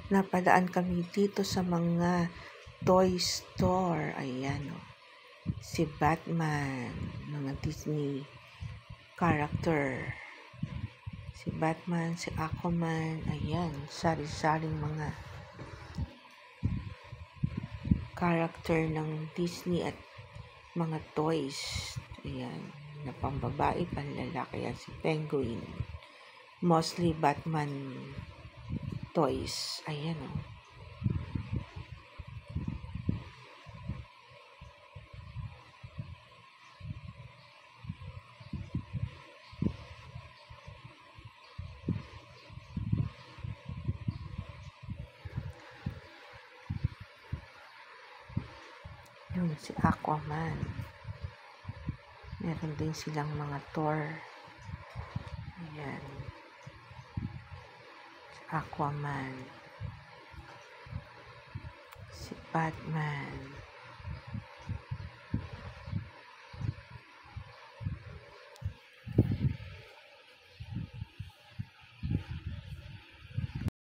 napadaan kami dito sa mga toy store. Ayan, oh. Si Batman, mga Disney character. Si Batman, si Aquaman, ayan, sari-saring mga character ng Disney at mga toys. Ayan, na pambabae, panlalaki. Ayan, si Penguin. Mostly Batman toys. Ayan, oh. Yun, si Aquaman. Meron din silang mga Thor. Ayan. Si Aquaman. Si Batman.